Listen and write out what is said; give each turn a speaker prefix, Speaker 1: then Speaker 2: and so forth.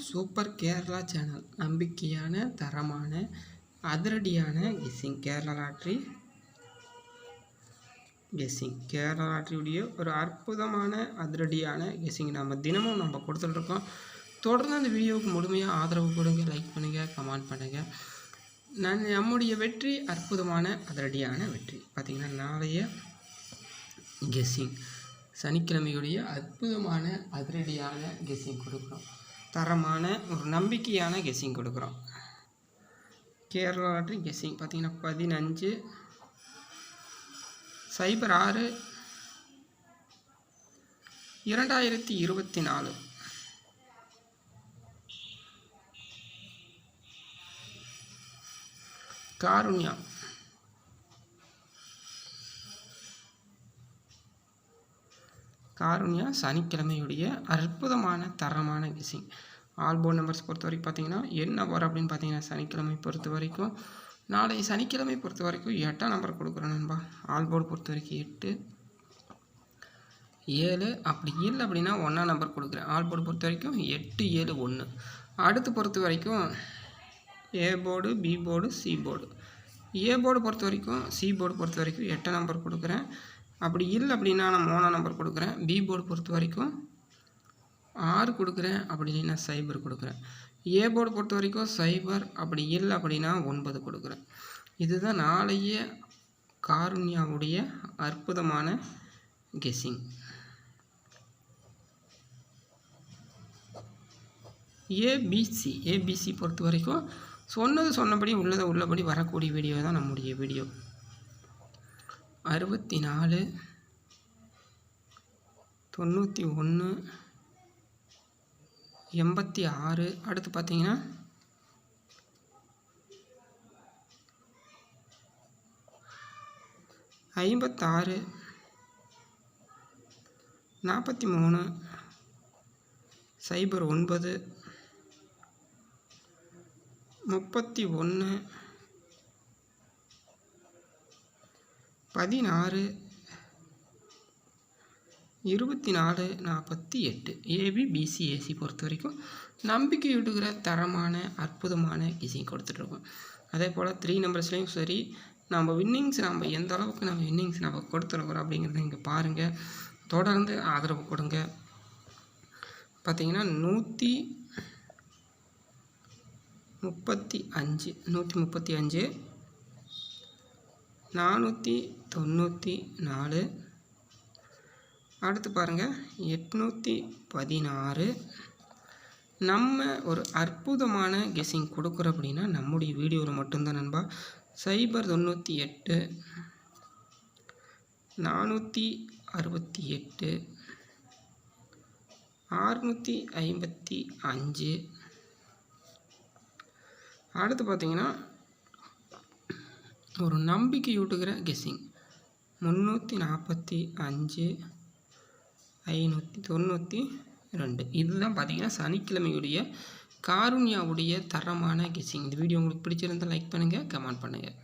Speaker 1: Super Kerala channel நம்பிக்கையான தரமான அதிரடியான guessing Kerala lottery guessing Kerala லாட்ரியுடைய ஒரு அற்புதமான அதிரடியான கெஸ்ஸிங் தினமும் நம்ம கொடுத்துட்ருக்கோம். தொடர்ந்து அந்த வீடியோவுக்கு முழுமையாக ஆதரவு கொடுங்க, லைக் பண்ணுங்கள், கமெண்ட் பண்ணுங்கள். நம்முடைய வெற்றி அற்புதமான அதிரடியான வெற்றி. பார்த்திங்கன்னா நாளைய கெஸ்ஸிங் சனிக்கிழமையுடைய அற்புதமான அதிரடியான கெஸ்ஸிங் கொடுக்குறோம். தரமான ஒரு நம்பிக்கையான கெஸ்ஸிங் கொடுக்குறோம். கேரளா லாட்ரி கெஸ்ஸிங் பார்த்திங்கன்னா 15/06/2024 காருண்யா சனிக்கிழமையுடைய அற்புதமான தரமான கெஸ்ஸிங். ஆல்போர்ட் நம்பர்ஸ் பொறுத்த வரைக்கும் பார்த்தீங்கன்னா என்ன வரும் அப்படின்னு பார்த்தீங்கன்னா சனிக்கிழமை பொறுத்த வரைக்கும் நாளைய சனிக்கிழமை பொறுத்த வரைக்கும் 8ஆம் நம்பர் கொடுக்குறேன் நண்பா. ஆல்போர்டு பொறுத்த வரைக்கும் 8, 7 அப்படி இல்லை அப்படின்னா 1ஆம் நம்பர் கொடுக்குறேன். ஆல்போர்டு பொறுத்த வரைக்கும் 8, 7, 1. அடுத்து பொறுத்த வரைக்கும் A board, B board, C board. A board பொறுத்த வரைக்கும் சி போர்டு பொறுத்த வரைக்கும் 8ஆம் நம்பர் கொடுக்குறேன். அப்படி இல்லை அப்படின்னா நான் 3ஆம் நம்பர் கொடுக்குறேன். பி போர்டு பொறுத்த வரைக்கும் 6 கொடுக்குறேன். அப்படி இல்லைன்னா 0 கொடுக்குறேன். ஏ போர்டு பொறுத்த வரைக்கும் 0 அப்படி இல்லை அப்படின்னா 9 கொடுக்குறேன். இதுதான் நாளைய காருண்யாவுடைய அற்புதமான கெஸ்ஸிங். ஏபிசி பொறுத்த வரைக்கும் சொன்னபடி உள்ளபடி வரக்கூடிய வீடியோ தான் நம்முடைய வீடியோ. 64, 91, 86. அடுத்து பார்த்தீங்கன்னா 56, 43, 09, 31, 16, 24, 48. ஏபிபிசி ஏசி பொறுத்த வரைக்கும் நம்பிக்கை விட்டுக்கிற தரமான அற்புதமான கெஸ்ஸிங் கொடுத்துட்ருக்கோம். அதே போல் 3 நம்பர்ஸ்லேயும் சரி நம்ம எந்த அளவுக்கு நம்ம கொடுத்துருக்குறோம் அப்படிங்கிறத இங்கே பாருங்கள். தொடர்ந்து ஆதரவு கொடுங்க. பார்த்திங்கன்னா 135, 494. அடுத்து பாருங்கள் 816. நம்ம ஒரு அற்புதமான கெஸ்ஸிங் கொடுக்குறோம் அப்படின்னா நம்முடைய வீடியோவில் மட்டும்தான் நண்பா. 098, 468, 655. அடுத்து பார்த்திங்கன்னா ஒரு நம்பிக்கையூட்டுகிற கெஸ்ஸிங் 345, 592. இதுதான் பார்த்திங்கன்னா சனிக்கிழமையுடைய காருண்யாவுடைய தரமான கெஸ்ஸிங். இந்த வீடியோ உங்களுக்கு பிடிச்சிருந்தால் லைக் பண்ணுங்கள், கமெண்ட் பண்ணுங்கள்.